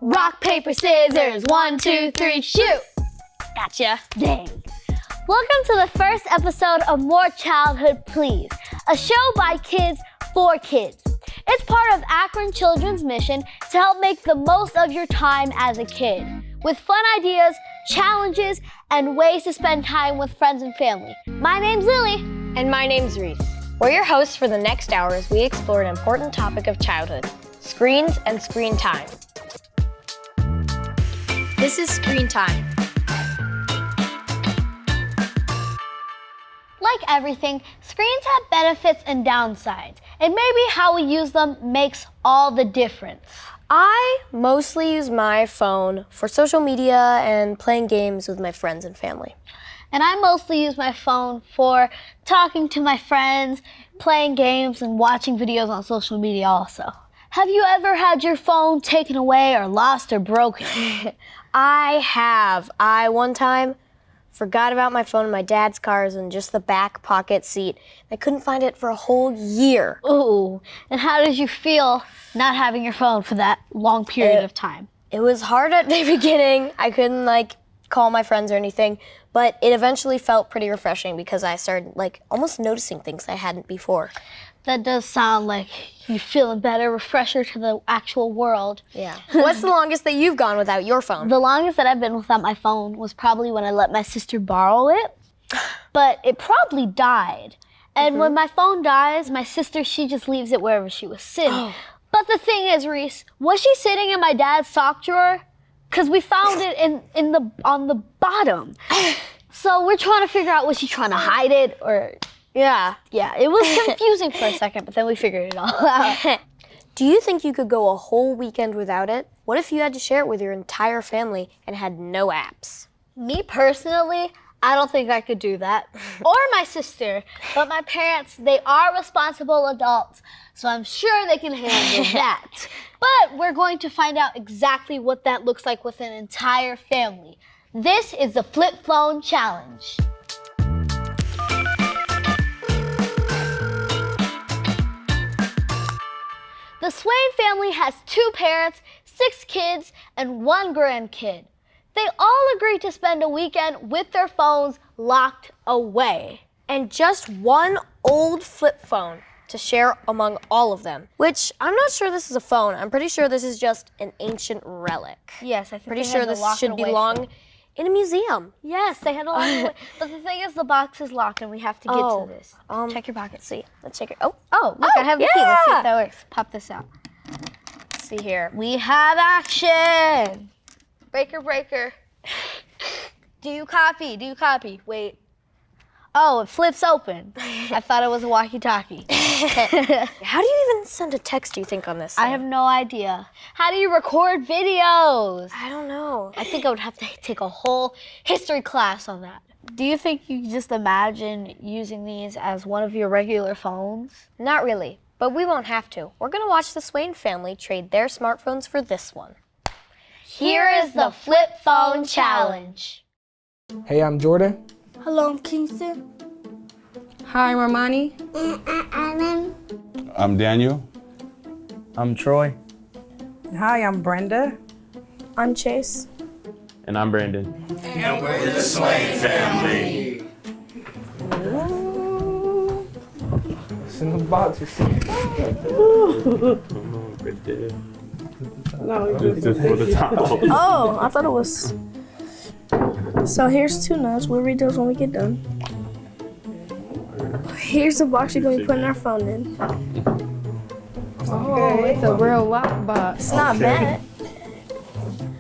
Rock, paper, scissors, 1, 2, 3, shoot! Gotcha. Dang. Welcome to the first episode of More Childhood Please, a show by kids for kids. It's part of Akron Children's mission to help make the most of your time as a kid, with fun ideas, challenges, and ways to spend time with friends and family. My name's Lily. And my name's Reese. We're your hosts for the next hour as we explore an important topic of childhood, screens and screen time. This is Screen Time. Like everything, screens have benefits and downsides, and maybe how we use them makes all the difference. I mostly use my phone for social media and playing games with my friends and family. And I mostly use my phone for talking to my friends, playing games, and watching videos on social media also. Have you ever had your phone taken away or lost or broken? I have. I one time forgot about my phone in my dad's car in just the back pocket seat. I couldn't find it for a whole year. Ooh, and how did you feel not having your phone for that long period of time? It was hard at the beginning. I couldn't call my friends or anything, but it eventually felt pretty refreshing because I started almost noticing things I hadn't before. That does sound like you're feeling better, refresher to the actual world. Yeah. What's the longest that you've gone without your phone? The longest that I've been without my phone was probably when I let my sister borrow it, but it probably died. And when my phone dies, my sister, she just leaves it wherever she was sitting. Oh. But the thing is, Reese, was she sitting in my dad's sock drawer? Because we found it on the bottom. So we're trying to figure out, was she trying to hide it or... Yeah, it was confusing for a second, but then we figured it all out. Do you think you could go a whole weekend without it? What if you had to share it with your entire family and had no apps? Me personally, I don't think I could do that. Or my sister. But my parents, they are responsible adults, so I'm sure they can handle that. But we're going to find out exactly what that looks like with an entire family. This is the Flip Phone Challenge. The Swain family has 2 parents, 6 kids, and 1 grandkid. They all agreed to spend a weekend with their phones locked away. And just one old flip phone to share among all of them. Which, I'm not sure this is a phone. I'm pretty sure this is just an ancient relic. Yes, I think pretty sure this should belong in a museum. Yes, they had a lock it away. But the thing is, the box is locked and we have to get to this. Check your pocket. See, let's check it. Look, I have the key. Let's see if that works. Pop this out. Let's see here. We have action. Breaker. Do you copy? Wait. Oh, it flips open. I thought it was a walkie-talkie. How do you even send a text, do you think, on this thing? I have no idea. How do you record videos? I don't know. I think I would have to take a whole history class on that. Do you think you can just imagine using these as one of your regular phones? Not really, but we won't have to. We're going to watch the Swain family trade their smartphones for this one. Here is the Flip Phone Challenge. Hey, I'm Jordan. Hello, I'm Kingston. Hi, I'm Armani. I'm Daniel. I'm Troy. Hi, I'm Brenda. I'm Chase. And I'm Brandon. And we're the Swain family. It's in the box, you see. No, just for the top. Oh, I thought it was. So here's 2 nuts. We'll read those when we get done. Here's the box you're going to be putting our phone in. Oh, it's a real lock box. It's not bad.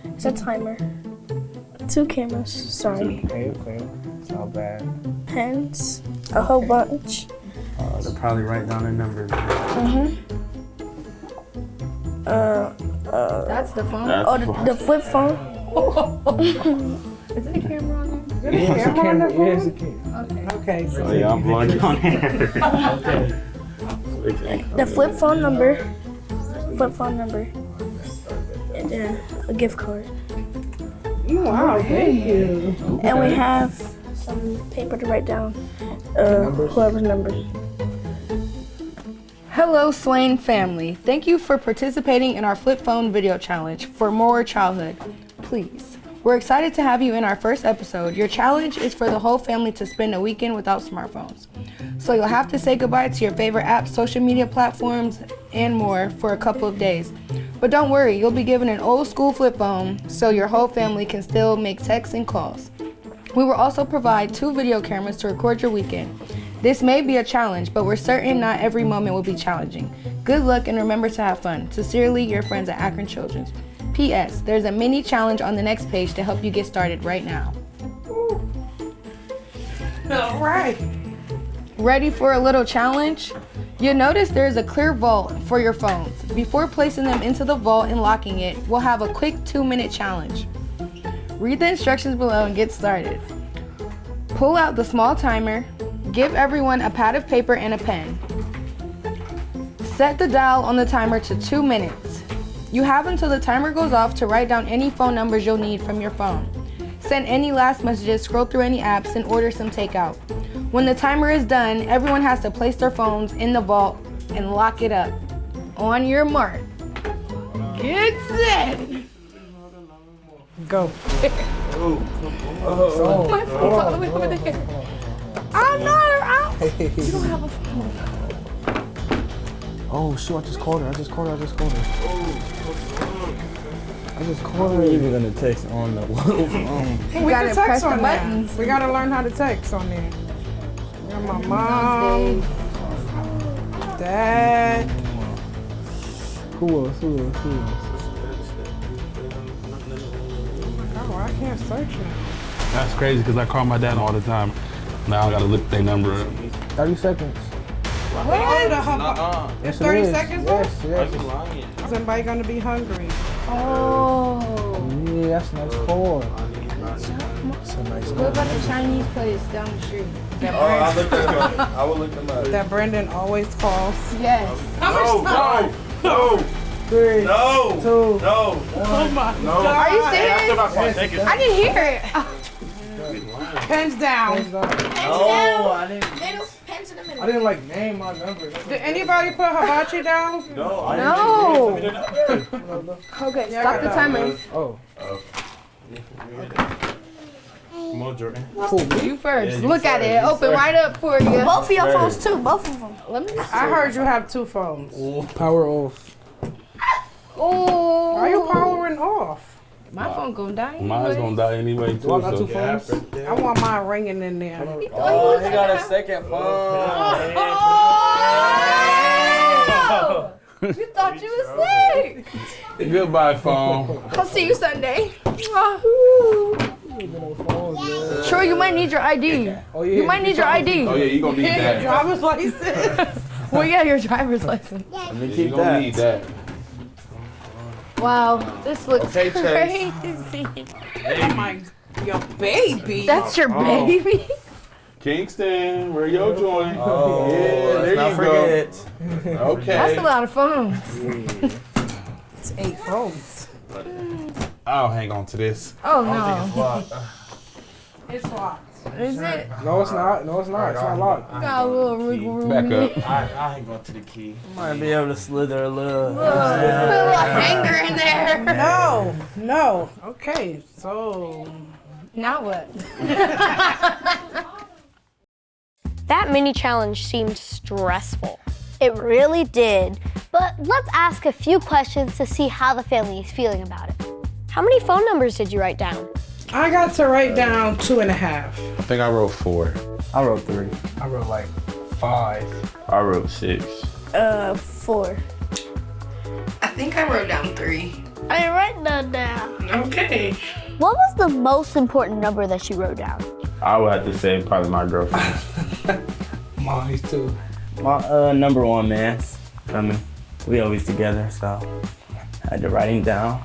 It's a timer. 2 cameras. Sorry. Okay. It's not bad. Pens. A whole bunch. They'll probably write down their numbers. That's the phone. The flip phone. Is there a camera on there? It's a camera. Yeah, it's a camera. Okay, so Oh, yeah, I'm blowing you on here. The flip phone number, and then a gift card. wow, thank you. And we have some paper to write down whoever's number. Hello, Swain family. Thank you for participating in our flip phone video challenge for more childhood. Please. We're excited to have you in our first episode. Your challenge is for the whole family to spend a weekend without smartphones. So you'll have to say goodbye to your favorite apps, social media platforms, and more for a couple of days. But don't worry, you'll be given an old school flip phone so your whole family can still make texts and calls. We will also provide 2 video cameras to record your weekend. This may be a challenge, but we're certain not every moment will be challenging. Good luck and remember to have fun. Sincerely, your friends at Akron Children. P.S. There's a mini challenge on the next page to help you get started right now. All right. Ready for a little challenge? You'll notice there's a clear vault for your phones. Before placing them into the vault and locking it, we'll have a quick 2-minute challenge. Read the instructions below and get started. Pull out the small timer. Give everyone a pad of paper and a pen. Set the dial on the timer to 2 minutes. You have until the timer goes off to write down any phone numbers you'll need from your phone. Send any last messages, scroll through any apps, and order some takeout. When the timer is done, everyone has to place their phones in the vault and lock it up. On your mark. Get set. Go. My phone's all the way over there. I'm not out. You don't have a phone. Oh shoot! I just called her. I just called her. We're even gonna text on the little phone. We gotta press the buttons. We gotta learn how to text on there. You're my mom, dad. Who else? Oh, I can't search it. That's crazy because I call my dad all the time. Now I gotta look their number up. 30 seconds. It's 30 seconds left? Yes. Is anybody gonna be hungry? Oh. Yeah, that's a nice call. That's a nice What call. about the Chinese place down the street? I will look them up. That Brendan always calls. Yes. No. 3, No. 2, No. Oh my No. Are you serious? I didn't hear it. Pens down. No, I didn't. I didn't like name my number. Did anybody put hibachi down? No, I No. didn't. Okay, Yeah, stop the timer. Oh. Come on, Jordan. You first. Yeah, you Look at first, it. you Open first. right up for you. Both of your phones too, both of them. Let me I heard you have 2 phones. Power off. Oh. Why are you powering off? My phone gonna die. Mine's gonna die anyway too. Do I got 2 So. phones? I want mine ringing in there. Oh, he got a second phone. Oh! You thought you was sick. Goodbye, phone. I'll see you Sunday. Troy, you might need your ID. Oh, yeah. You might need your ID. Oh yeah, you gonna need that. Driver's license. Well, yeah, your driver's license. Let me You keep gonna that. need that. Wow, this looks Okay, Chase. crazy. Oh my, your baby. That's your baby. Kingston, where your joint? Oh, yeah, there let's you not forget. go. Okay. That's a lot of phones. It's 8 phones. I'll hang on to this. Oh no. It's locked. Is it? No, it's not. It's not locked. Got a little wiggle room. Back up. I ain't going to the key. Might be able to slither a little. Put a little hanger in there. No. Okay, so Now what? That mini challenge seemed stressful. It really did. But let's ask a few questions to see how the family is feeling about it. How many phone numbers did you write down? I got to write down 2.5. I think I wrote 4. I wrote 3. I wrote like 5. I wrote 6. 4. I think I wrote down 3. I didn't write that down. Okay. What was the most important number that you wrote down? I would have to say probably my girlfriend. Mine too. My number 1 man. I mean, we always together, so I had to write him down.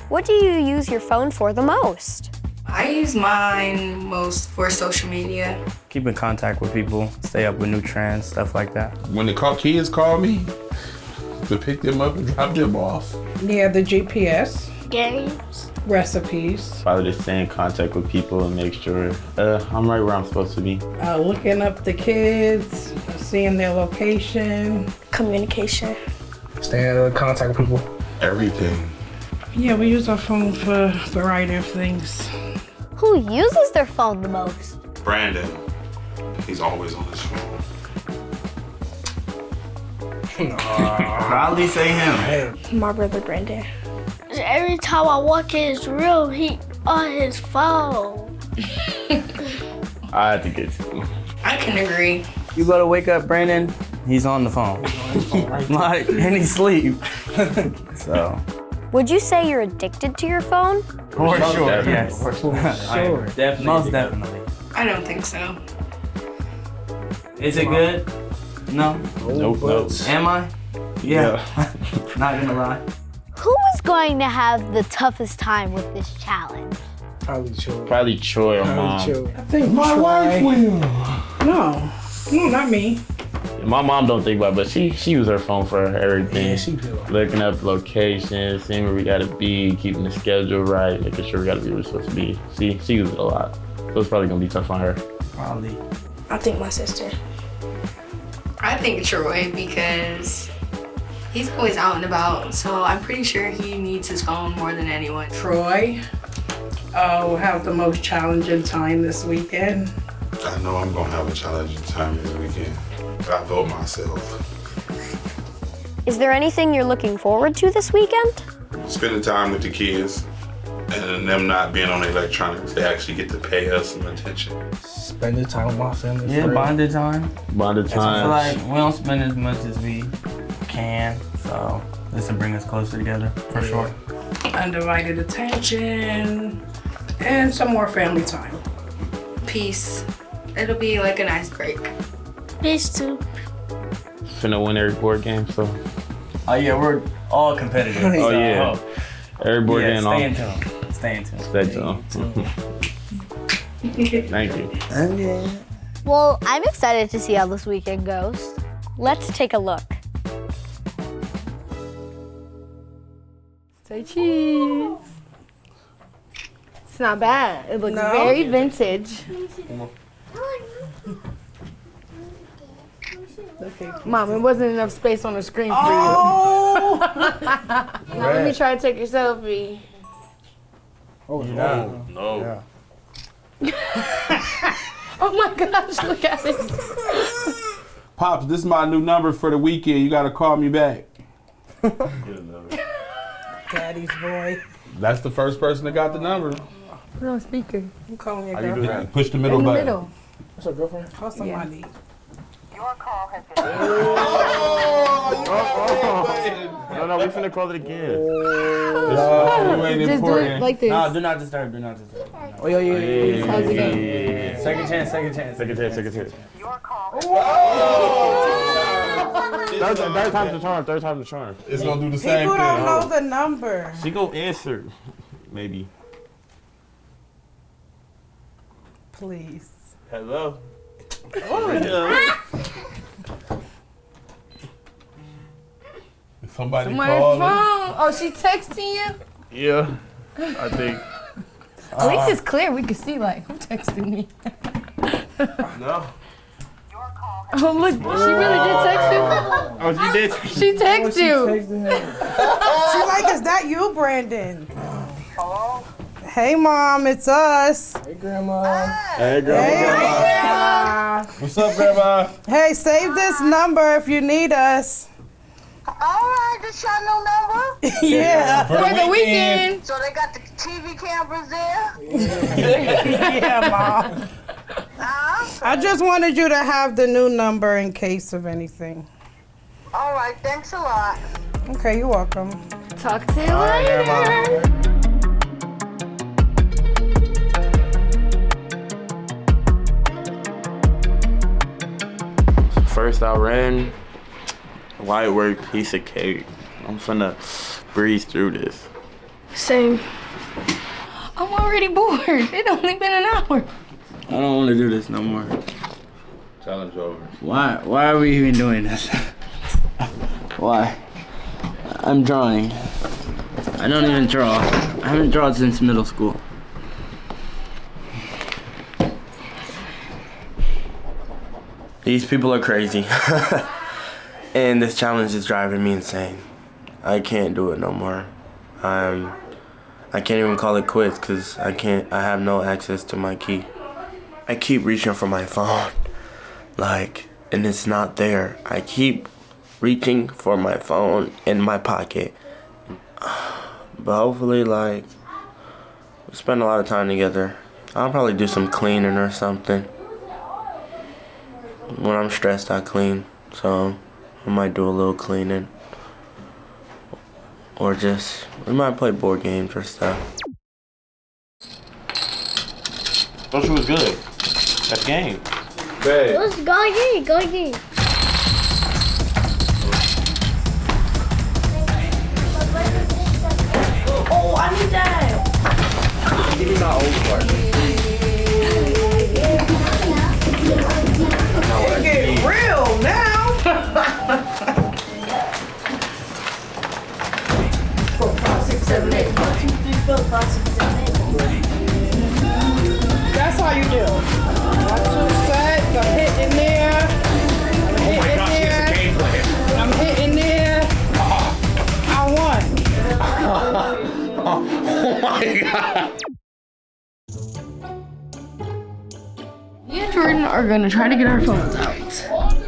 What do you use your phone for the most? I use mine most for social media. Keep in contact with people, stay up with new trends, stuff like that. When the kids call me to pick them up and drop them off. Yeah, the GPS. Games. Recipes. Probably just stay in contact with people and make sure I'm right where I'm supposed to be. Looking up the kids, seeing their location. Communication. Staying in contact with people. Everything. Yeah, we use our phone for a variety of things. Who uses their phone the most? Brandon. He's always on his phone. Probably say him. My brother Brandon. Every time I walk in his room, he on his phone. I had to get to him. I can agree. You gotta wake up, Brandon. He's on the phone. Like, and he's asleep. So. Would you say you're addicted to your phone? For sure, yes. Sure. Definitely. Most definitely. I don't think so. Is it good? No. Nope. Am I? Yeah. Not gonna lie. Who is going to have the toughest time with this challenge? Probably Troy. Probably Troy or Mom. I think My wife will. No, not me. My mom don't think about it, but she uses her phone for everything. Yeah, she do. Looking up locations, seeing where we gotta be, keeping the schedule right, making sure we gotta be where we're supposed to be. She uses it a lot. So it's probably gonna be tough on her. Probably. I think my sister. I think Troy because he's always out and about, so I'm pretty sure he needs his phone more than anyone. Troy will have the most challenging time this weekend. I know I'm gonna have a challenging time this weekend. I vote myself. Is there anything you're looking forward to this weekend? Spending time with the kids and them not being on electronics. They actually get to pay us some attention. Spending time with my family. Yeah, friends. bonded time. Bonded time. I feel like we don't spend as much as we can, so this will bring us closer together, for sure. Undivided attention and some more family time. Peace. It'll be like a nice break. Peace too. Finna win every board game, so. Oh yeah, we're all competitive. Oh yeah. Every board game. Stay in tune. Stay tuned. Thank you. Well, I'm excited to see how this weekend goes. Let's take a look. Say cheese. It's not bad. It looks very vintage. Okay. Mom, it wasn't enough space on the screen for you. Now let me try to take your selfie. Oh, No. Yeah. Oh my gosh, look at it. Pops, this is my new number for the weekend. You gotta call me back. Daddy's boy. That's the first person that got the number. Put it on speaker. I'm calling your How you do girlfriend. that? Push the middle In the button. middle. What's up, girlfriend? Call somebody. No, we finna call it again. You ain't Just do important. it like this. No, do not disturb. Do not disturb. Oh, yeah. How's it going? Second chance. Second chance. Third time's the charm. It's gonna do the same People thing. don't know the number. She gon' answer. Maybe. Please. Hello. Somebody My call phone. Oh, she texting you? Yeah, I think. At least it's clear. We can see like who texting me. No. Oh look, she really did text you. Oh, she did. She texted you. She's like, is that you, Brandon? Hello? Hey, Mom, it's us. Hey, Grandma. Hey, girl. Hey, What's up, Grandma? hey, save this number if you need us. All right, this your new number? Yeah. For For the weekend. So they got the TV cameras there? Yeah, Mom. I just wanted you to have the new number in case of anything. All right, thanks a lot. Okay, you're welcome. Talk to you later. First I ran, light work, piece of cake. I'm finna breeze through this. Same. I'm already already bored. It only been an hour. I don't want to do this no more. Challenge over. Why are we even doing this? Why? I'm drawing. I don't even draw. I haven't drawn since middle school. These people are crazy. And this challenge is driving me insane. I can't do it no more. I can't even call it quits because I have no access to my key. I keep reaching for my phone, and it's not there. I keep reaching for my phone in my pocket. But hopefully, we spend a lot of time together. I'll probably do some cleaning or something. When I'm stressed, I clean. So I might do a little cleaning. Or we might play board games or stuff. Thought she was good. That's game. Babe. Let's go again. Go again. Oh, I need that. Give me my old part. It get real now. 4, 5, 6, 7, 8. 1, 2, 3, 4, 5, 6, 7, 8. That's how you do. 1, 2 sets. I'm hitting there. Oh my gosh, she has a game plan. I'm hitting there. I won. Oh my god. Me and Jordan are gonna try to get our phones out.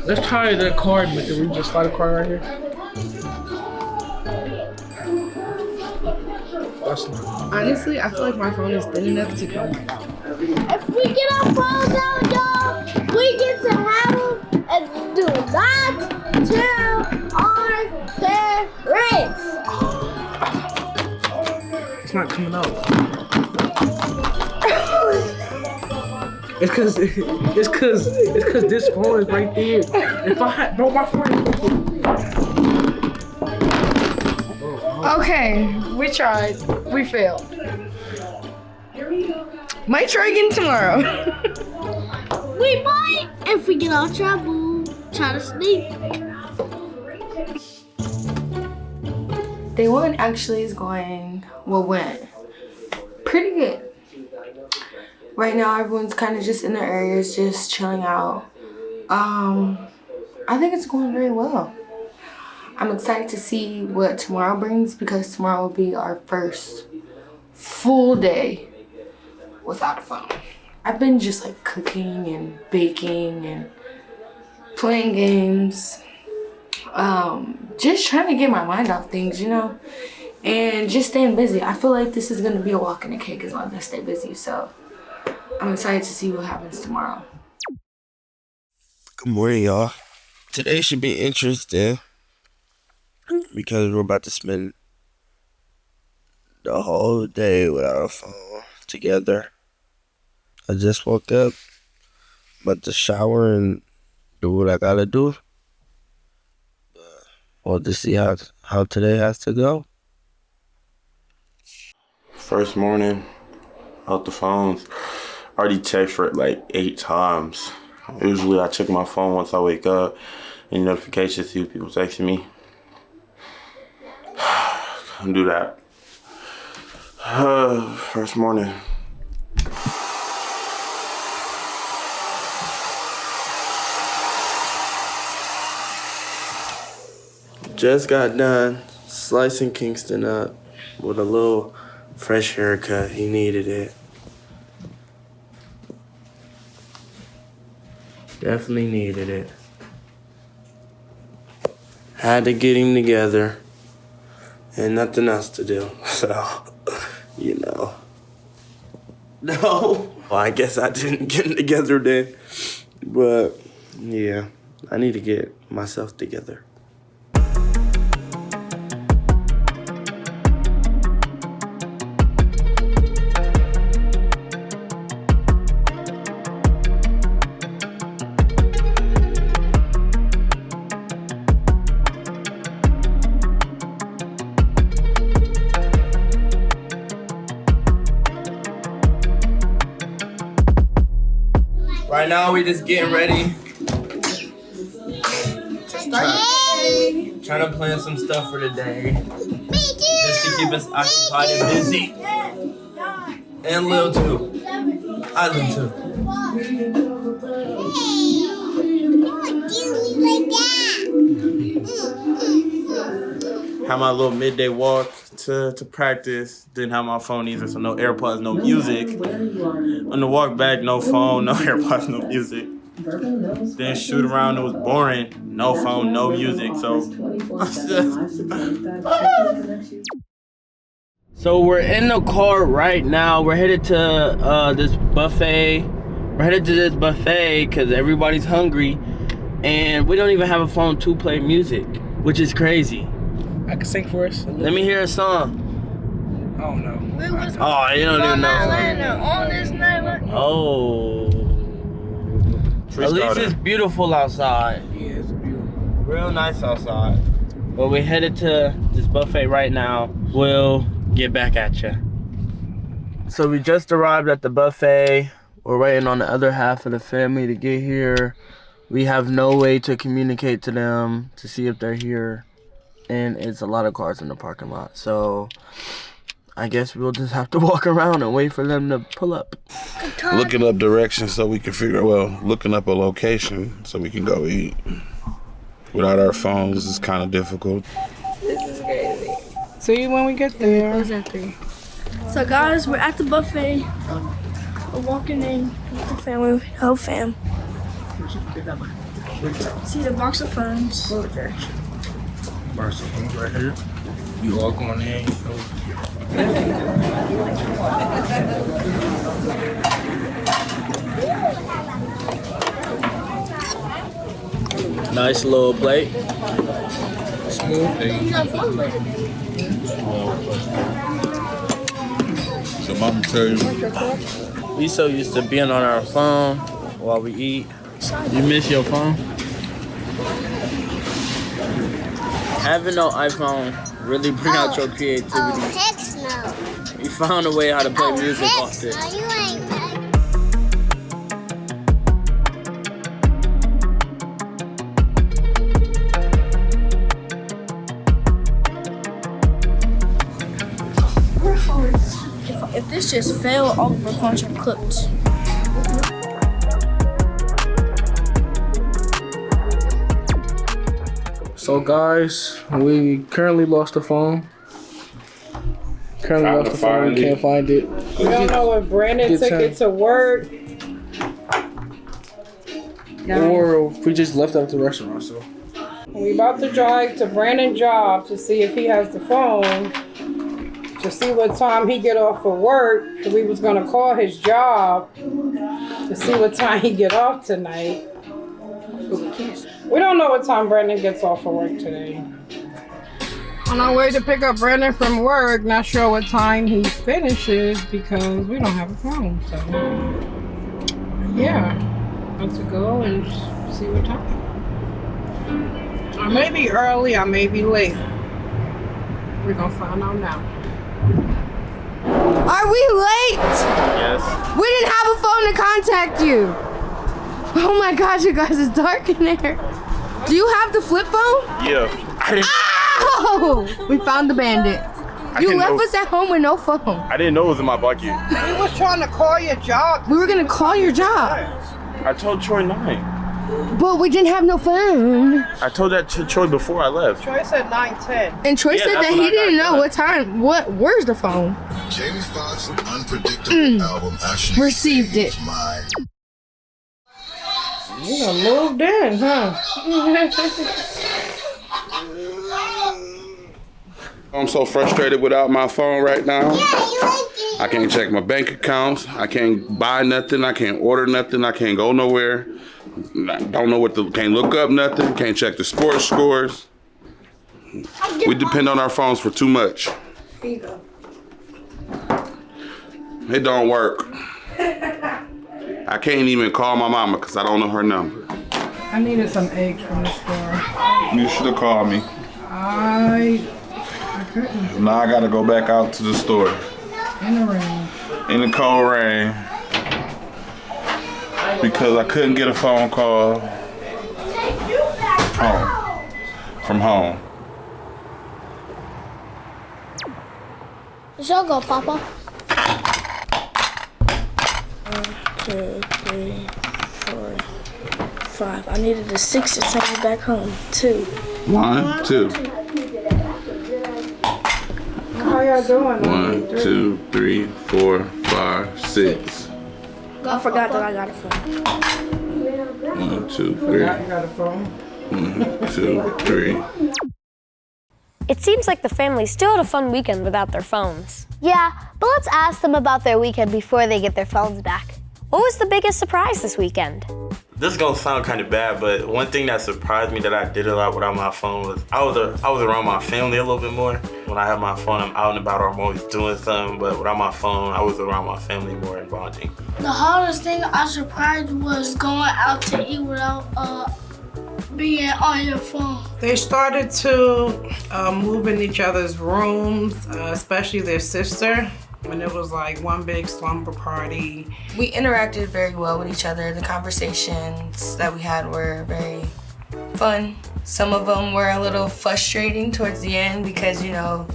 Let's try the card method. We just slide a card right here. That's not. Honestly, I feel like my phone is thin enough to come out. If we get our phones out, y'all, we get to have them and do not tell our parents. It's not coming out. It's cause this phone is right there. If I had my phone. Okay, we tried. We failed. Might try again tomorrow. We might if we get out of trouble. Try to sneak. Day one actually is went pretty good. Right now, everyone's kind of just in their areas, just chilling out. I think it's going very well. I'm excited to see what tomorrow brings because tomorrow will be our first full day without a phone. I've been just cooking and baking and playing games. Just trying to get my mind off things, and just staying busy. I feel like this is gonna be a walk in the cake as long as I stay busy, so I'm excited to see what happens tomorrow. Good morning, y'all. Today should be interesting because we're about to spend the whole day without a phone together. I just woke up, about to shower and do what I gotta do. We'll just see how today has to go. First morning, out the phones. Already checked for it 8 times. Usually I check my phone once I wake up. Any notifications, see if people texting me. Don't do that. First morning. Just got done slicing Kingston up with a little fresh haircut. He needed it. Definitely needed it. Had to get him together and nothing else to do. So, No. Well, I guess I didn't get him together then. But, yeah, I need to get myself together. Right now we just getting ready. Trying to plan some stuff for the day. Just to keep us occupied and busy. And Lil too. I Lil too. Have my little midday walk to practice. Didn't have my phone either, so no AirPods, no music. On the walk back, no phone, no AirPods, no music. Then shoot around, it was boring. No phone, no music, so. So we're in the car right now. We're headed to this buffet. We're headed to this buffet because everybody's hungry. And we don't even have a phone to play music, which is crazy. I can sing for us. Let me hear a song. Oh no. Oh, you don't even know. On this night. Oh. At least it's beautiful outside. Yeah, it's beautiful. Real nice outside. Well, we headed to this buffet right now. We'll get back at you. So we just arrived at the buffet. We're waiting on the other half of the family to get here. We have no way to communicate to them to see if they're here. And it's a lot of cars in the parking lot. So I guess we'll just have to walk around and wait for them to pull up. Looking up directions so we can looking up a location so we can go eat. Without our phones, is kind of difficult. This is crazy. See you when we get there. Close at 3. So guys, we're at the buffet. We're walking in with the family, whole fam. See the box of phones. Right here. You all going in. Nice little plate. Smooth. So mama tell you. We so used to being on our phone while we eat. You miss your phone? Having no iPhone really bring out your creativity. Oh, heck no. We found a way how to play music off this. No, you ain't right. If this just failed, all of our phones are clipped. So guys, we currently lost the phone. We can't find it. We don't know if Brandon took it to work. Or if we just left it at the restaurant, so. We about to drive to Brandon's job to see if he has the phone. To see what time he get off for work. We was gonna call his job to see what time he get off tonight. We don't know what time Brandon gets off for work today. On our way to pick up Brandon from work, not sure what time he finishes because we don't have a phone. So yeah, about to go and see what time. I may be early, I may be late. We're gonna find out now. Are we late? Yes. We didn't have a phone to contact you. Oh my gosh, you guys, it's dark in there. Do you have the flip phone? Yeah. Oh! We found the bandit. You left us at home with no phone. I didn't know it was in my bucket. We was trying to call your job. We were gonna call your job. I told Troy 9. But we didn't have no phone. I told that to Troy before I left. Troy said 9:10. And Troy said that he didn't know what time. Where's the phone? Jamie Foxx's unpredictable album actually received it. You done moved in, huh? I'm so frustrated without my phone right now. I can't check my bank accounts. I can't buy nothing. I can't order nothing. I can't go nowhere. I don't know can't look up nothing. Can't check the sports scores. We depend on our phones for too much. It don't work. I can't even call my mama because I don't know her number. I needed some eggs from the store. You should have called me. I couldn't. Now I gotta go back out to the store. In the rain. In the cold rain. because I couldn't get a phone call from home. Y'all go, Papa. 1, 2, 3, 4, 5. I needed a 6 to take me back home. 2. 1, 2. How y'all doing? 1, 2, 3, 4, 5, 6. I forgot that I got a phone. 1, 2, 3. You got a phone? 1, 2, 3. It seems like the family still had a fun weekend without their phones. Yeah, but let's ask them about their weekend before they get their phones back. What was the biggest surprise this weekend? This is gonna sound kind of bad, but one thing that surprised me that I did a lot without my phone was I was around my family a little bit more. When I have my phone, I'm out and about or I'm always doing something, but without my phone, I was around my family more and bonding. The hardest thing I surprised was going out to eat without being on your phone. They started to move in each other's rooms, especially their sister. When it was like one big slumber party. We interacted very well with each other. The conversations that we had were very fun. Some of them were a little frustrating towards the end because, you know,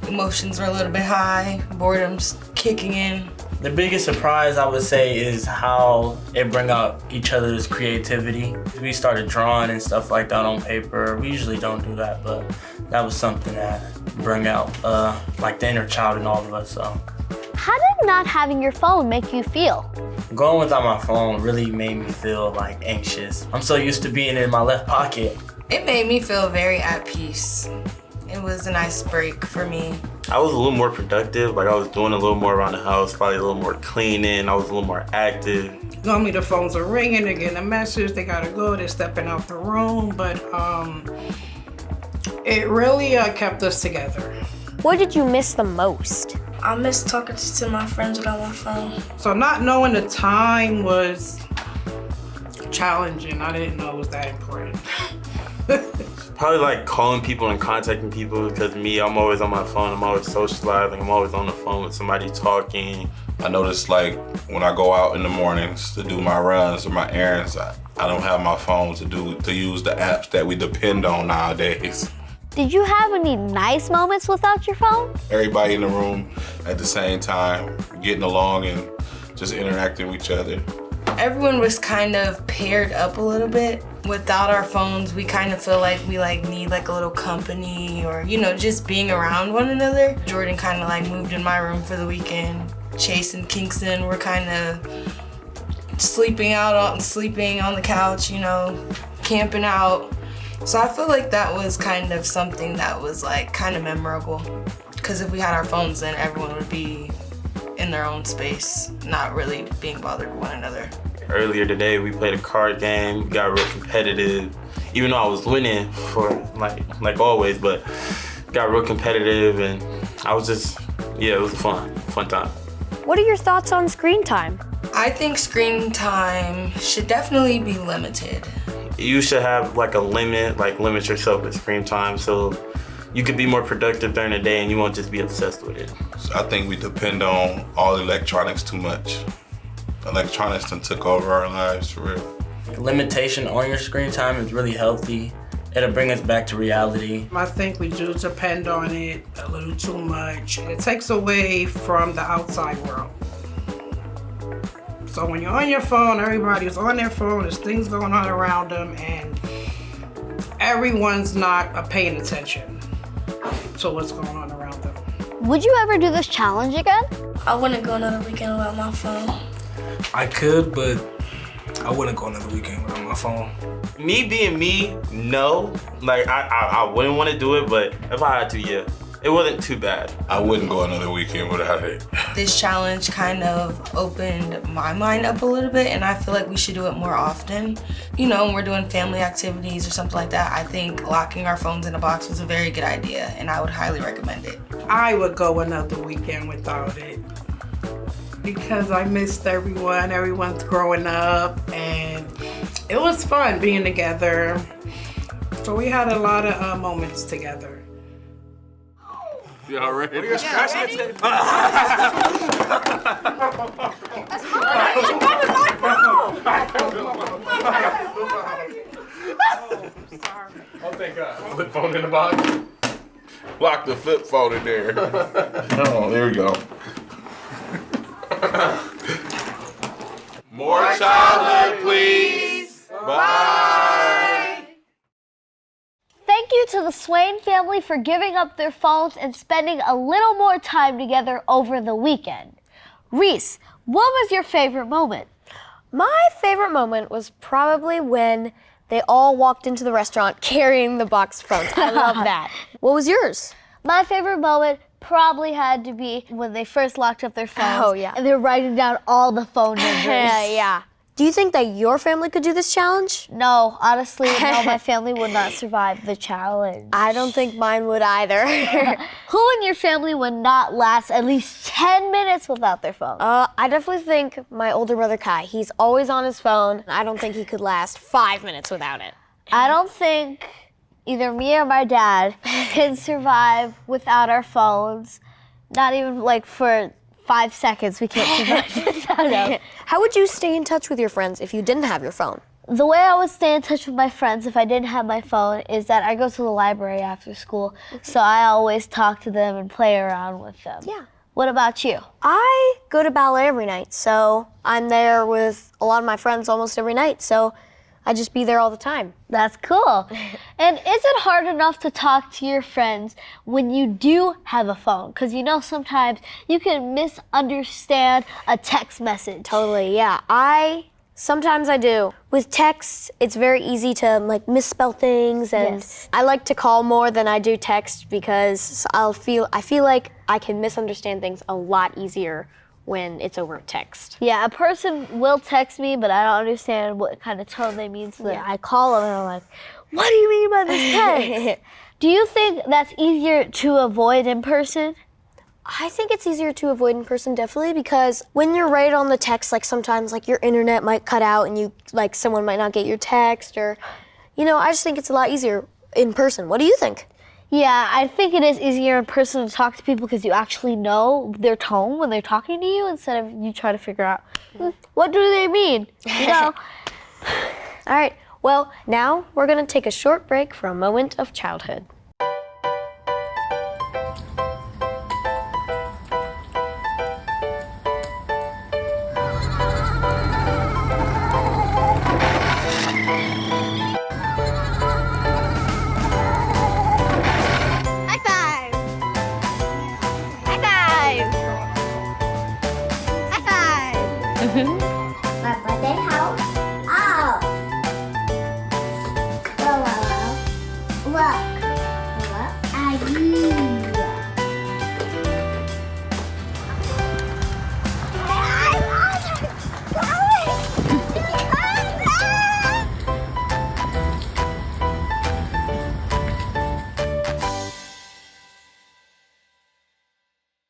emotions were a little bit high, boredom's kicking in. The biggest surprise, I would say, is how it bring out each other's creativity. We started drawing and stuff like that on paper. We usually don't do that, but that was something that bring out like the inner child in all of us. So. How did not having your phone make you feel? Going without my phone really made me feel like anxious. I'm so used to being in my left pocket. It made me feel very at peace. It was a nice break for me. I was a little more productive, like I was doing a little more around the house, probably a little more cleaning, I was a little more active. Normally the phones are ringing, they're getting a message, they gotta go, they're stepping out the room, but it really kept us together. What did you miss the most? I miss talking to my friends without my phone. So not knowing the time was challenging. I didn't know it was that important. Probably like calling people and contacting people because me, I'm always on my phone, I'm always socializing, I'm always on the phone with somebody talking. I noticed like when I go out in the mornings to do my runs or my errands, I don't have my phone to use the apps that we depend on nowadays. Did you have any nice moments without your phone? Everybody in the room at the same time, getting along and just interacting with each other. Everyone was kind of paired up a little bit. Without our phones, we kind of feel like we need like a little company or, you know, just being around one another. Jordan kind of like moved in my room for the weekend. Chase and Kingston were kind of sleeping on the couch, you know, camping out. So I feel like that was kind of something that was like kind of memorable. Because if we had our phones, then everyone would be in their own space, not really being bothered with one another. Earlier today, we played a card game, got real competitive. Even though I was winning for like always, but got real competitive and I was just, yeah, it was a fun time. What are your thoughts on screen time? I think screen time should definitely be limited. You should have like a limit, like limit yourself with screen time so you could be more productive during the day and you won't just be obsessed with it. So I think we depend on all electronics too much. Electronics done took over our lives for real. Limitation on your screen time is really healthy. It'll bring us back to reality. I think we do depend on it a little too much. It takes away from the outside world. So when you're on your phone, everybody's on their phone, there's things going on around them, and everyone's not paying attention to what's going on around them. Would you ever do this challenge again? I wouldn't go another weekend without my phone. I could, but I wouldn't go another weekend without my phone. Me being me, no. Like I wouldn't want to do it, but if I had to, yeah. It wasn't too bad. I wouldn't go another weekend without it. This challenge kind of opened my mind up a little bit, and I feel like we should do it more often. You know, when we're doing family activities or something like that, I think locking our phones in a box was a very good idea, and I would highly recommend it. I would go another weekend without it because I missed everyone. Everyone's growing up, and it was fun being together. So we had a lot of moments together. Y'all ready? You're scratching it. That's mine. Oh, thank God. Flip phone in the box. Lock the flip phone in there. Oh, there we go. More childhood, please. Bye. Thank you to the Swain family for giving up their phones and spending a little more time together over the weekend. Reese, what was your favorite moment? My favorite moment was probably when they all walked into the restaurant carrying the box phones. I love that. What was yours? My favorite moment probably had to be when they first locked up their phones. Oh, yeah. And they're writing down all the phone numbers. Yeah. Do you think that your family could do this challenge? No, honestly, no, my family would not survive the challenge. I don't think mine would either. Who in your family would not last at least 10 minutes without their phone? I definitely think my older brother Kai. He's always on his phone. I don't think he could last 5 minutes without it. I don't think either me or my dad can survive without our phones. Not even like for 5 seconds we can't survive without them. How would you stay in touch with your friends if you didn't have your phone? The way I would stay in touch with my friends if I didn't have my phone is that I go to the library after school, so I always talk to them and play around with them. Yeah. What about you? I go to ballet every night, so I'm there with a lot of my friends almost every night, so I just be there all the time. That's cool. And is it hard enough to talk to your friends when you do have a phone? Because you know sometimes you can misunderstand a text message. Totally, yeah. Sometimes I do. With text, it's very easy to like misspell things, and Yes. I like to call more than I do text because I feel like I can misunderstand things a lot easier when it's over text. Yeah, a person will text me, but I don't understand what kind of tone they mean, so then I call them and I'm like, what do you mean by this text? Do you think that's easier to avoid in person? I think it's easier to avoid in person, definitely, because when you're right on the text, like sometimes like your internet might cut out and someone might not get your text, or, I just think it's a lot easier in person. What do you think? Yeah, I think it is easier in person to talk to people because you actually know their tone when they're talking to you instead of you try to figure out, what do they mean? All right, well, now we're gonna take a short break for a moment of childhood. My birthday house. Oh. Look.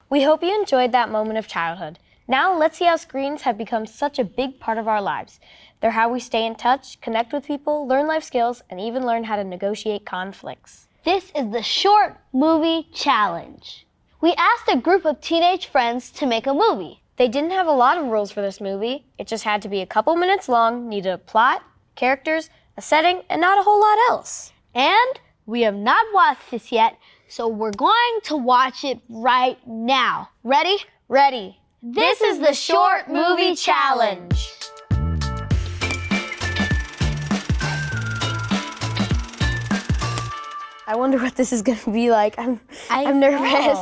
We hope you enjoyed that moment of childhood. Now let's see how screens have become such a big part of our lives. They're how we stay in touch, connect with people, learn life skills, and even learn how to negotiate conflicts. This is the short movie challenge. We asked a group of teenage friends to make a movie. They didn't have a lot of rules for this movie. It just had to be a couple minutes long, needed a plot, characters, a setting, and not a whole lot else. And we have not watched this yet, so we're going to watch it right now. Ready? Ready. This is the short movie challenge. I wonder what this is going to be like. I'm nervous.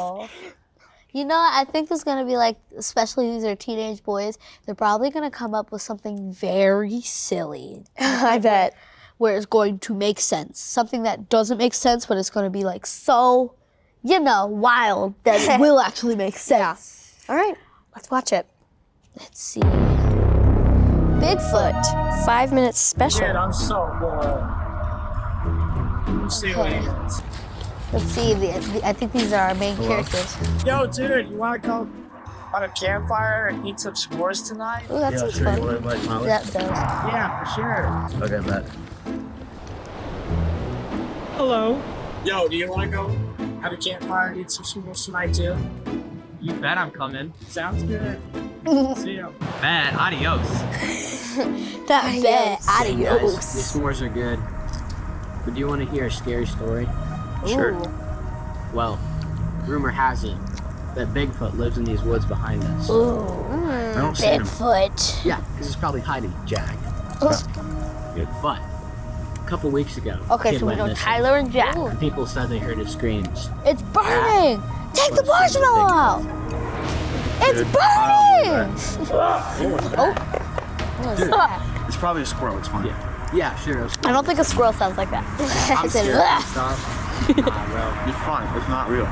You know, I think it's going to be like, especially these are teenage boys, they're probably going to come up with something very silly. I bet. Where it's going to make sense. Something that doesn't make sense, but it's going to be like so, wild that it will actually make sense. Yeah. All right, let's watch it. Let's see. Bigfoot, 5 minutes special. Dude, I'm so bored. Let's see what it is. Let's see, I think these are our main characters. Yo, dude, you want to go on a campfire and eat some s'mores tonight? Oh, that sounds fun. That does. Yeah, for sure. Okay, bet. Hello. Yo, do you want to go have a campfire and eat some s'mores tonight too? You bet I'm coming. Sounds good. See ya. Man, adios. Not bad. Hey guys, Adios. these s'mores are good. But do you want to hear a scary story? Sure. Well, rumor has it that Bigfoot lives in these woods behind us. I don't see him. Bigfoot. Yeah, because he's probably hiding Jack. Good. But a couple weeks ago, a Okay, kid so we went know missing, Tyler and Jack. and people said they heard his screams. It's burning! Take the was marshmallow out! It's Dude, burning! Dude, It's probably a squirrel. It's fine. Yeah, sure. I don't think a squirrel sounds like that. I'm It's a scared. "Ugh." Stop. Bro. It's fine. It's not real.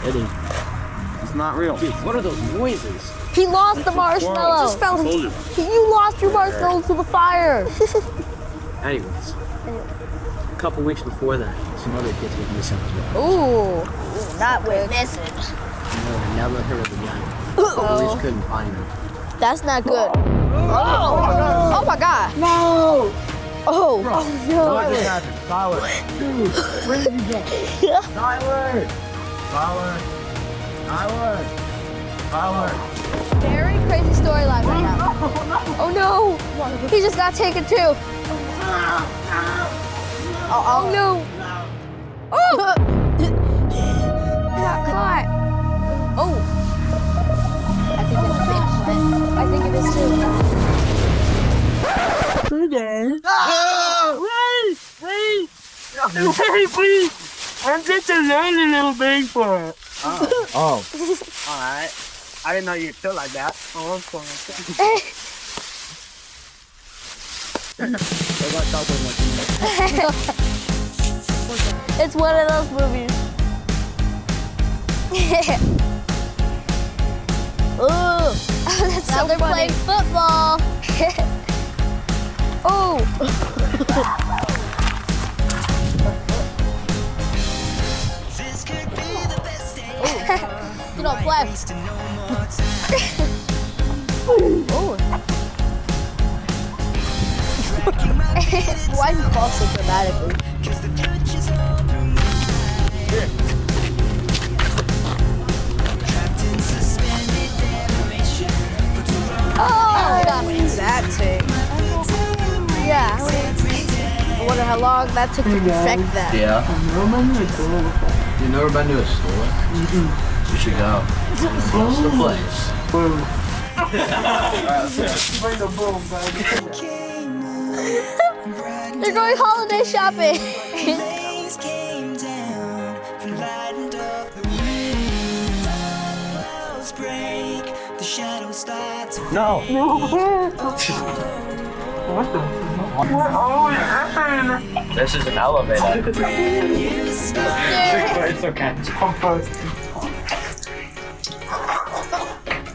It is. It's not real. Dude, what are those noises? He lost the marshmallow. Just fell in. You lost your marshmallow to the fire. Anyways, a couple weeks before that, some other kids went missing as well. Ooh, not we're missing. I never heard of them again. Police couldn't find them. That's not good. Oh, oh my God. No. Oh, no. What just happened? Tyler. Dude, where did you go? Tyler. Tyler. Tyler. Tyler. Very crazy storyline right now. Oh no. He just got taken too. Oh no. Oh. He got caught. Oh. I think it's Bigfoot. I think it is too. Okay. Wait, please. I'm just a lonely little Bigfoot. Oh. All right. I didn't know you could feel like that. Oh, I'm sorry. It's one of those movies. Ooh. That's Now so they're funny. playing football. Oh. You don't play. Oh. Why do you fall so dramatically? Oh, That thing. yeah. I wonder how long that took to perfect that. Yeah. You've never been to a store? You should go. What's the place? Bring the boom, baby. They're going holiday shopping. No. What the? What always This is an elevator. It's okay. Come first.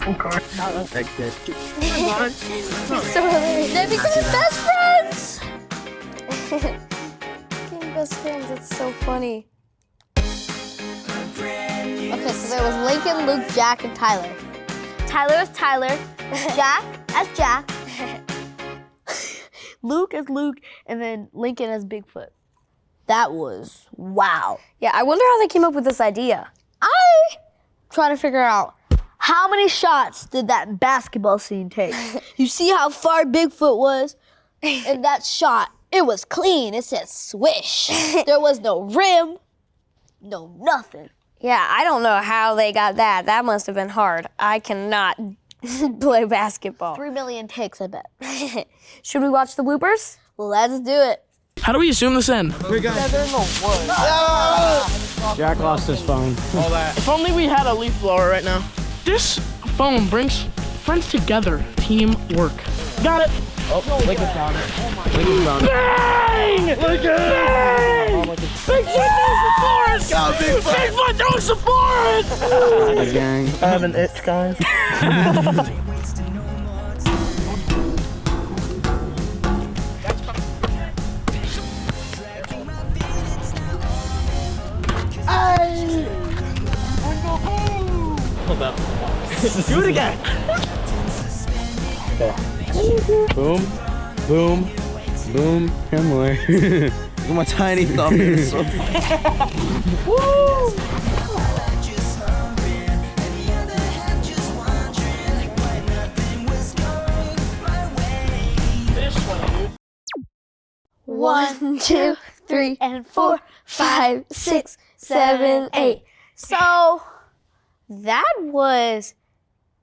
Okay. Take this. They became best friends. Being best friends, it's so funny. Okay, so there was Lincoln, Luke, Jack, and Tyler. Tyler as Tyler, Jack as Jack, Luke as Luke, and then Lincoln as Bigfoot. That was wow. Yeah, I wonder how they came up with this idea. Trying to figure out how many shots did that basketball scene take. You see how far Bigfoot was? In that shot, it was clean. It said swish. There was no rim, no nothing. Yeah, I don't know how they got that. That must have been hard. I cannot play basketball. 3 million takes, I bet. Should we watch the bloopers? Let's do it. How do we assume this in? Jack lost his phone. All that. If only we had a leaf blower right now. This phone brings friends together. Teamwork. Got it. Oh, Lincoln found it. Lincoln found it. Bang! Bang! Bigfoot knows the forest! Bigfoot knows the forest! Gang. I have an itch, guys. Hold up. Do it again. Boom. Boom. Boom. And more. Look at my tiny thumb. Woo! 1, 2, 3, and 4, 5, 6, 7, 8. So that was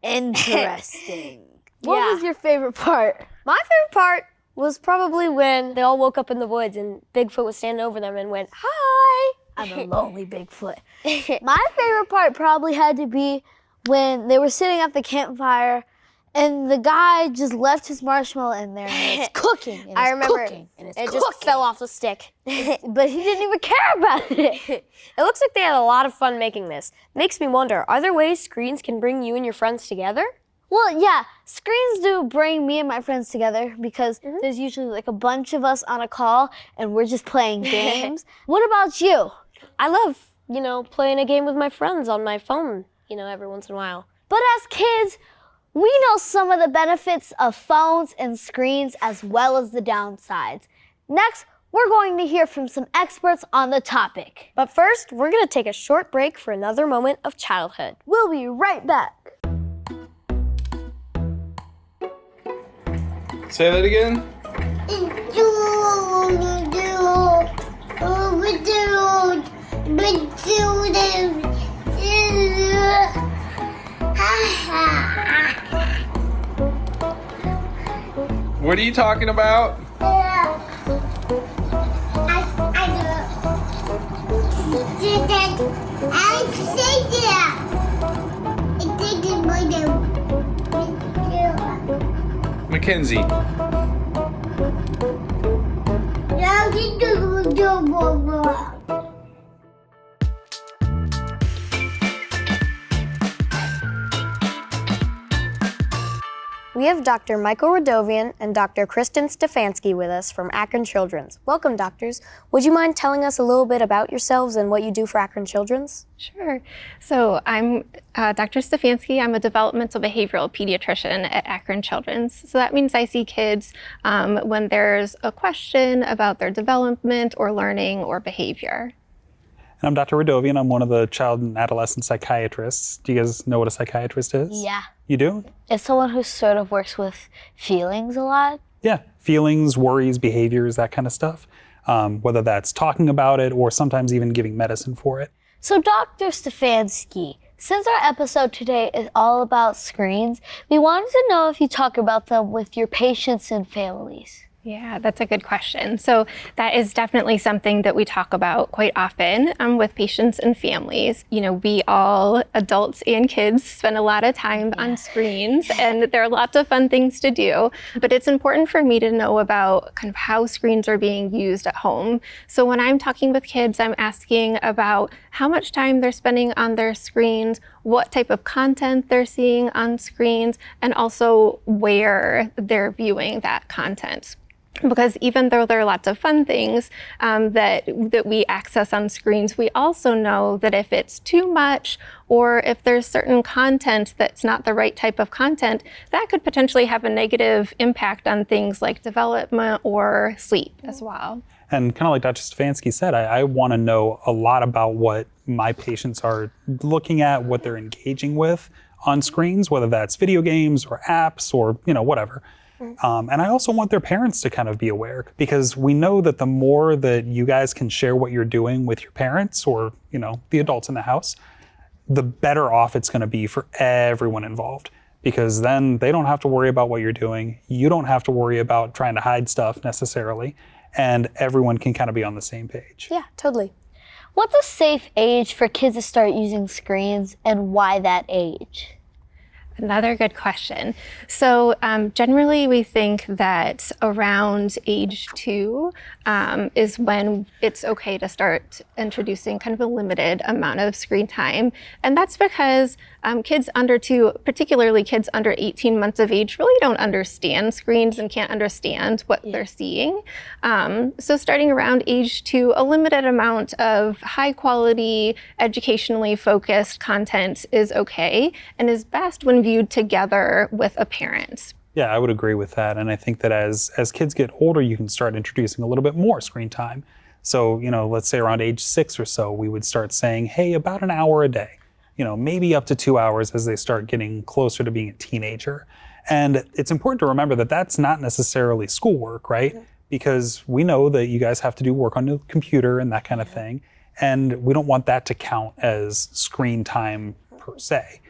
interesting. What was your favorite part? My favorite part was probably when they all woke up in the woods and Bigfoot was standing over them and went, "Hi." I'm a lonely Bigfoot. My favorite part probably had to be when they were sitting at the campfire and the guy just left his marshmallow in there and it's cooking. And I remember cooking, and it's it cooking. just fell off the stick. But he didn't even care about it. It looks like they had a lot of fun making this. Makes me wonder, are there ways screens can bring you and your friends together? Well, yeah, screens do bring me and my friends together because there's usually like a bunch of us on a call and we're just playing games. What about you? I love, playing a game with my friends on my phone, every once in a while. But as kids, we know some of the benefits of phones and screens as well as the downsides. Next, we're going to hear from some experts on the topic. But first, we're going to take a short break for another moment of childhood. We'll be right back. Say that again. What are you talking about? Mackenzie. We have Dr. Michael Radovian and Dr. Kristen Stefanski with us from Akron Children's. Welcome, doctors. Would you mind telling us a little bit about yourselves and what you do for Akron Children's? Sure. So I'm Dr. Stefanski. I'm a developmental behavioral pediatrician at Akron Children's. So that means I see kids when there's a question about their development or learning or behavior. And I'm Dr. Radovian. I'm one of the child and adolescent psychiatrists. Do you guys know what a psychiatrist is? Yeah. You do? It's someone who sort of works with feelings a lot. Yeah, feelings, worries, behaviors, that kind of stuff. Whether that's talking about it or sometimes even giving medicine for it. So Dr. Stefanski, since our episode today is all about screens, we wanted to know if you talk about them with your patients and families. Yeah, that's a good question. So that is definitely something that we talk about quite often with patients and families. We all, adults and kids, spend a lot of time on screens, and there are lots of fun things to do. But it's important for me to know about kind of how screens are being used at home. So when I'm talking with kids, I'm asking about how much time they're spending on their screens, what type of content they're seeing on screens, and also where they're viewing that content. Because even though there are lots of fun things that we access on screens, we also know that if it's too much or if there's certain content that's not the right type of content, that could potentially have a negative impact on things like development or sleep as well. And kind of like Dr. Stefanski said, I want to know a lot about what my patients are looking at, what they're engaging with on screens, whether that's video games or apps or, whatever. And I also want their parents to kind of be aware, because we know that the more that you guys can share what you're doing with your parents or, the adults in the house, the better off it's going to be for everyone involved, because then they don't have to worry about what you're doing. You don't have to worry about trying to hide stuff necessarily, and everyone can kind of be on the same page. Yeah, totally. What's a safe age for kids to start using screens, and why that age? Another good question. So generally we think that around age 2 is when it's okay to start introducing kind of a limited amount of screen time. And that's because kids under 2, particularly kids under 18 months of age, really don't understand screens and can't understand what they're seeing. So starting around age 2, a limited amount of high quality, educationally focused content is okay and is best when viewed together with a parent. Yeah, I would agree with that. And I think that as kids get older, you can start introducing a little bit more screen time. So, let's say around age 6 or so, we would start saying, hey, about an hour a day, maybe up to 2 hours as they start getting closer to being a teenager. And it's important to remember that that's not necessarily schoolwork, right? because we know that you guys have to do work on the computer and that kind of thing. And we don't want that to count as screen time per se.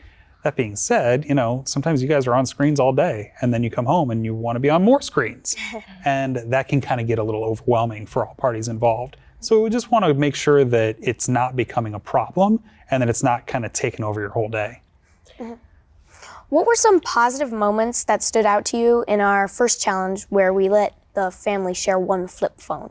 That being said, sometimes you guys are on screens all day and then you come home and you want to be on more screens. And that can kind of get a little overwhelming for all parties involved. So we just want to make sure that it's not becoming a problem and that it's not kind of taking over your whole day. What were some positive moments that stood out to you in our first challenge where we let the family share one flip phone?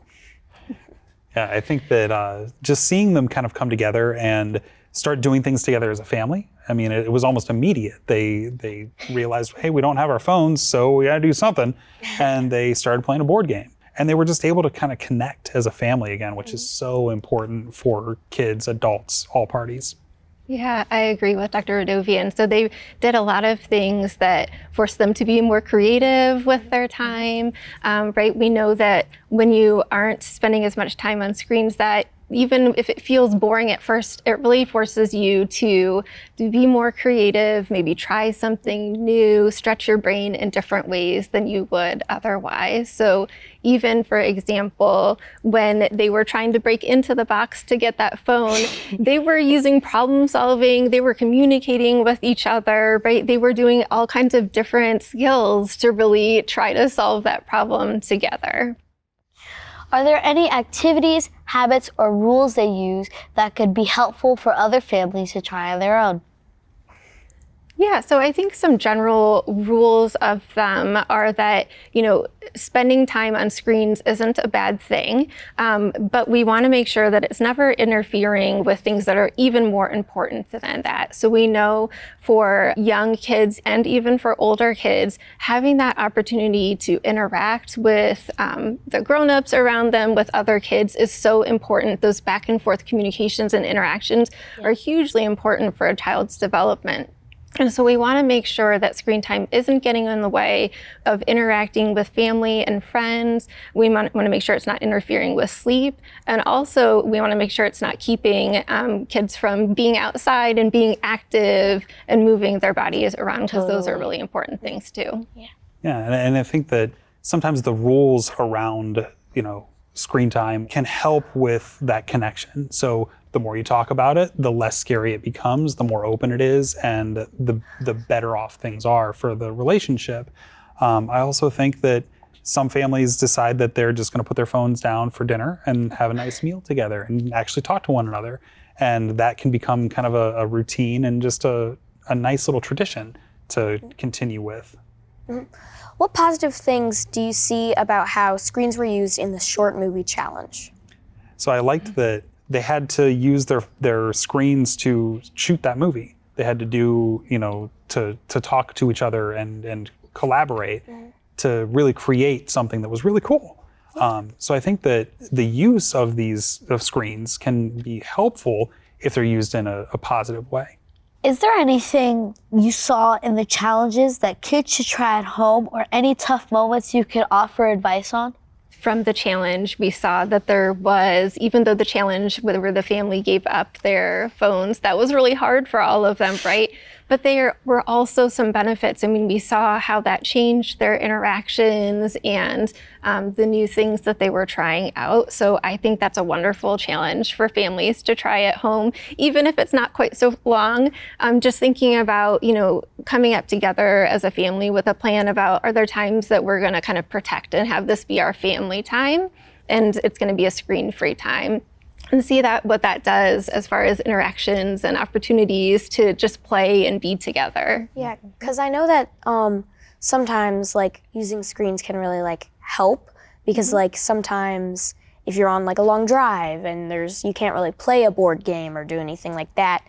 Yeah, I think that just seeing them kind of come together and start doing things together as a family. I mean, it was almost immediate. They realized, hey, we don't have our phones, so we gotta do something. And they started playing a board game. And they were just able to kind of connect as a family again, which is so important for kids, adults, all parties. Yeah, I agree with Dr. Radovian. So they did a lot of things that forced them to be more creative with their time, right? We know that when you aren't spending as much time on screens, that even if it feels boring at first, it really forces you to be more creative, maybe try something new, stretch your brain in different ways than you would otherwise. So even, for example, when they were trying to break into the box to get that phone, they were using problem solving, they were communicating with each other, right? They were doing all kinds of different skills to really try to solve that problem together. Are there any activities, habits, or rules they use that could be helpful for other families to try on their own? Yeah, so I think some general rules of them are that, spending time on screens isn't a bad thing, but we want to make sure that it's never interfering with things that are even more important than that. So we know for young kids and even for older kids, having that opportunity to interact with the grown-ups around them, with other kids, is so important. Those back and forth communications and interactions are hugely important for a child's development. And so we want to make sure that screen time isn't getting in the way of interacting with family and friends. We want to make sure it's not interfering with sleep. And also we want to make sure it's not keeping kids from being outside and being active and moving their bodies around, because those are really important things too. Yeah, and I think that sometimes the rules around, screen time can help with that connection. So the more you talk about it, the less scary it becomes, the more open it is, and the better off things are for the relationship. I also think that some families decide that they're just going to put their phones down for dinner and have a nice meal together and actually talk to one another. And that can become kind of a routine and just a nice little tradition to continue with. Mm-hmm. What positive things do you see about how screens were used in the short movie challenge? So I liked that they had to use their screens to shoot that movie. They had to do, to talk to each other and collaborate to really create something that was really cool. So I think that the use of screens can be helpful if they're used in a positive way. Is there anything you saw in the challenges that kids should try at home, or any tough moments you could offer advice on? From the challenge, we saw that there was, even though the challenge where the family gave up their phones, that was really hard for all of them, right? But there were also some benefits. I mean, we saw how that changed their interactions and the new things that they were trying out. So I think that's a wonderful challenge for families to try at home, even if it's not quite so long. Just thinking about, coming up together as a family with a plan about, are there times that we're going to kind of protect and have this be our family time, and it's going to be a screen-free time. And see what that does as far as interactions and opportunities to just play and be together. Yeah, because I know that sometimes using screens can really help, because sometimes if you're on a long drive and you can't really play a board game or do anything like that,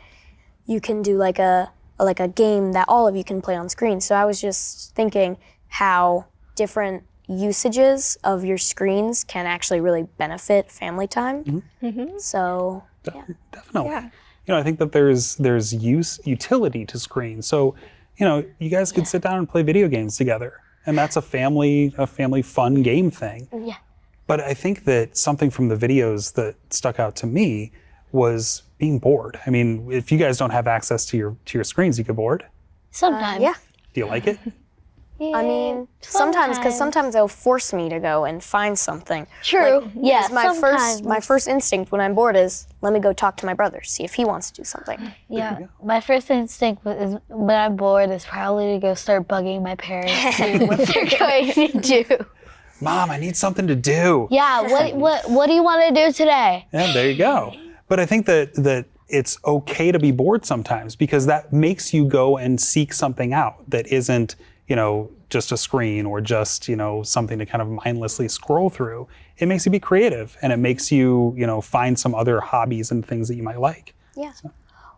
you can do a game that all of you can play on screen. So I was just thinking how different usages of your screens can actually really benefit family time. Mm-hmm. So Definitely. Yeah. I think that there's utility to screens. So, you guys could sit down and play video games together, and that's a family fun game thing. Yeah. But I think that something from the videos that stuck out to me was being bored. I mean, if you guys don't have access to your screens, you get bored. Sometimes. Yeah. Do you like it? I mean, sometimes, because sometimes they'll force me to go and find something. True. Like, Yeah, my first instinct when I'm bored is, let me go talk to my brother, see if he wants to do something. Yeah. My first instinct is when I'm bored is probably to go start bugging my parents to see what they're going to do. Mom, I need something to do. Yeah. What do you want to do today? Yeah, there you go. But I think that it's okay to be bored sometimes because that makes you go and seek something out that isn't, just a screen or just, something to kind of mindlessly scroll through. It makes you be creative and it makes you, find some other hobbies and things that you might like. Yeah. So.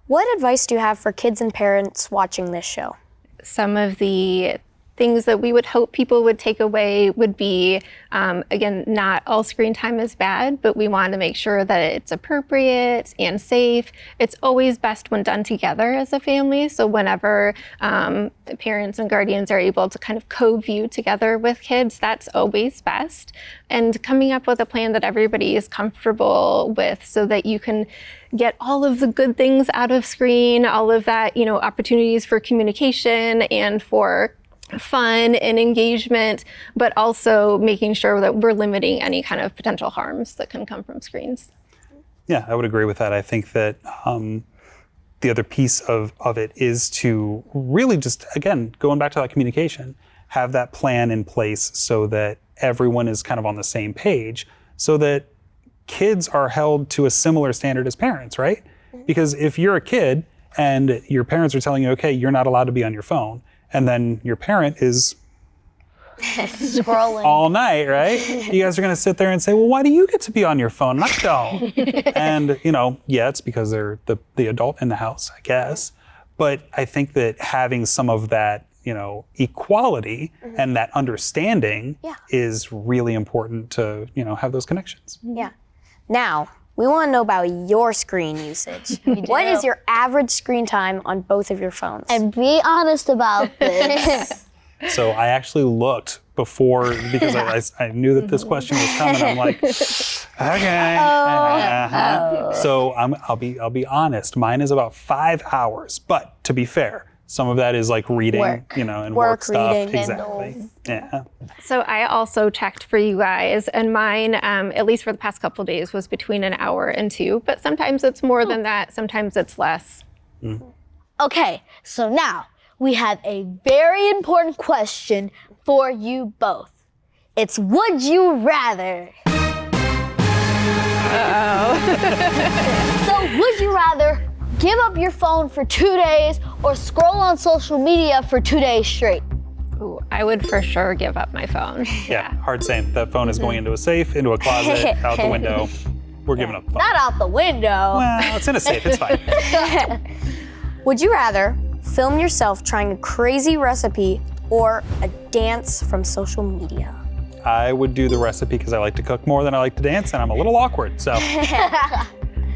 What advice do you have for kids and parents watching this show? Some of the things that we would hope people would take away would be, again, not all screen time is bad, but we want to make sure that it's appropriate and safe. It's always best when done together as a family. So whenever the parents and guardians are able to kind of co-view together with kids, that's always best. And coming up with a plan that everybody is comfortable with so that you can get all of the good things out of screen, all of that, opportunities for communication and for fun and engagement, but also making sure that we're limiting any kind of potential harms that can come from screens. Yeah, I would agree with that. I think that the other piece of it is to really just, again, going back to that communication, have that plan in place so that everyone is kind of on the same page so that kids are held to a similar standard as parents, right? Because if you're a kid and your parents are telling you, okay, you're not allowed to be on your phone, and then your parent is scrolling all night, right? You guys are going to sit there and say, well, why do you get to be on your phone and I don't? And, yeah, it's because they're the adult in the house, I guess. But I think that having some of that, equality and that understanding is really important to, have those connections. Yeah. Now, we want to know about your screen usage. What is your average screen time on both of your phones? And be honest about this. So I actually looked before because I knew that this question was coming. I'm like, okay. So I'll be honest. Mine is about 5 hours. But to be fair, some of that is like reading, and work stuff. Reading, exactly. Yeah. So I also checked for you guys, and mine, at least for the past couple of days, was between an hour and 2. But sometimes it's more than that. Sometimes it's less. Okay, so now we have a very important question for you both. It's would you rather? So would you rather give up your phone for 2 days or scroll on social media for 2 days straight? Ooh, I would for sure give up my phone. Yeah, hard same. That phone is going into a safe, into a closet, out the window. We're giving up the phone. Not out the window. Well, it's in a safe, it's fine. Would you rather film yourself trying a crazy recipe or a dance from social media? I would do the recipe because I like to cook more than I like to dance, and I'm a little awkward, so.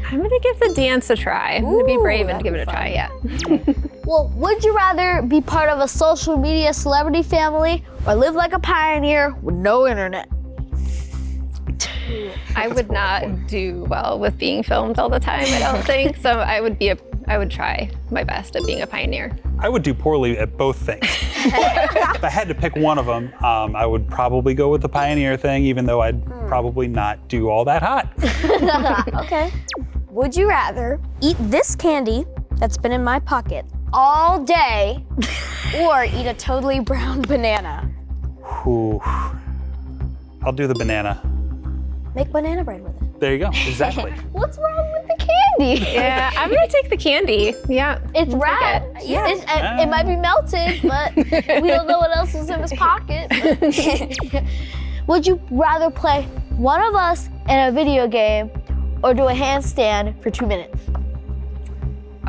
I'm gonna give the dance a try. I'm gonna be brave and give it a try, yeah. Well, would you rather be part of a social media celebrity family or live like a pioneer with no internet? I would not do well with being filmed all the time, I don't think. So I would try my best at being a pioneer. I would do poorly at both things. If I had to pick one of them, I would probably go with the pioneer thing, even though I'd probably not do all that hot. Okay. Would you rather eat this candy that's been in my pocket all day or eat a totally brown banana? Ooh. I'll do the banana. Make banana bread with it. There you go, exactly. What's wrong with the candy? Yeah, I'm gonna take the candy. Yeah. It's red. Yeah. It might be melted, but we don't know what else is in his pocket. Would you rather play one of us in a video game or do a handstand for 2 minutes?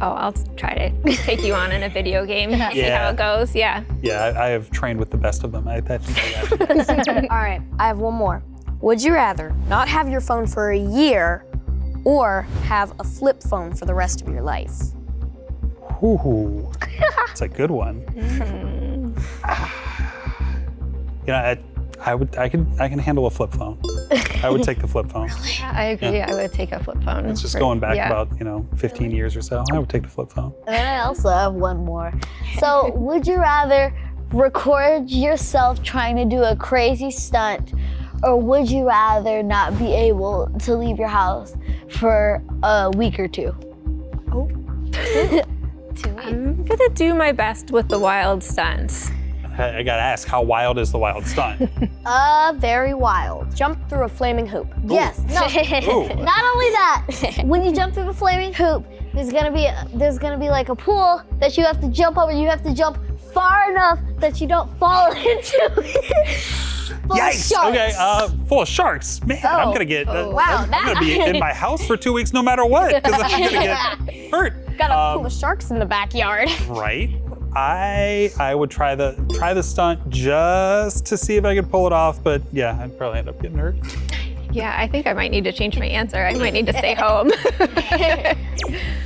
Oh, I'll try to take you on in a video game and see how it goes. Yeah. Yeah, I have trained with the best of them. I think I got you. All right, I have one more. Would you rather not have your phone for a year or have a flip phone for the rest of your life? Ooh, that's a good one. I can handle a flip phone. I would take the flip phone. Yeah, I agree. Yeah. I would take a flip phone. It's just going back about 15 years or so. I would take the flip phone. And then I also have one more. So would you rather record yourself trying to do a crazy stunt, or would you rather not be able to leave your house for a week or two? Oh. I'm gonna do my best with the wild stunts. I gotta ask, how wild is the wild stunt? Very wild. Jump through a flaming hoop. Yes. No. Not only that, when you jump through the flaming hoop, there's gonna be like a pool that you have to jump over. You have to jump far enough that you don't fall into it. Yikes! Okay, full of sharks. Man, I'm gonna get. Wow, I'm gonna be in my house for 2 weeks no matter what, because I'm gonna get hurt. Got a pool of sharks in the backyard. Right. I would try the stunt just to see if I could pull it off, but yeah, I'd probably end up getting hurt. Yeah, I think I might need to change my answer. I might need to stay home.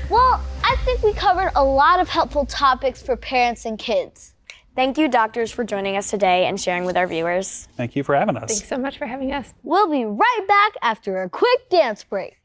Well, I think we covered a lot of helpful topics for parents and kids. Thank you, doctors, for joining us today and sharing with our viewers. Thank you for having us. Thanks so much for having us. We'll be right back after a quick dance break.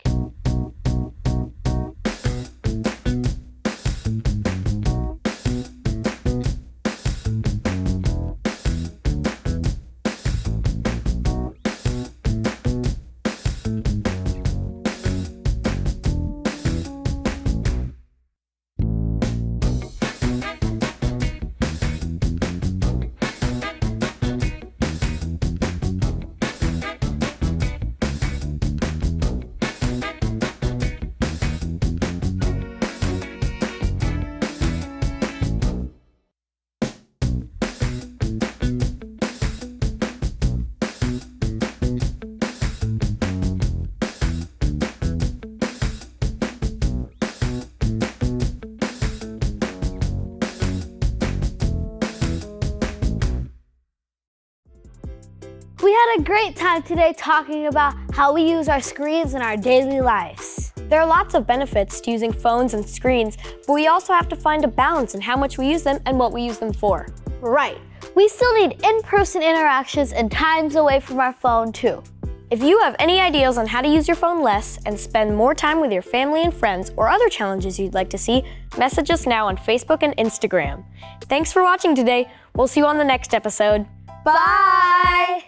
We had a great time today talking about how we use our screens in our daily lives. There are lots of benefits to using phones and screens, but we also have to find a balance in how much we use them and what we use them for. Right. We still need in-person interactions and times away from our phone too. If you have any ideas on how to use your phone less and spend more time with your family and friends or other challenges you'd like to see, message us now on Facebook and Instagram. Thanks for watching today. We'll see you on the next episode. Bye!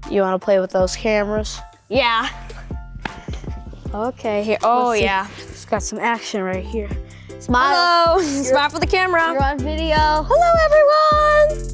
You want to play with those cameras? Yeah. Okay, here. Oh, yeah. It's got some action right here. Smile. Hello. Smile for the camera. You're on video. Hello, everyone.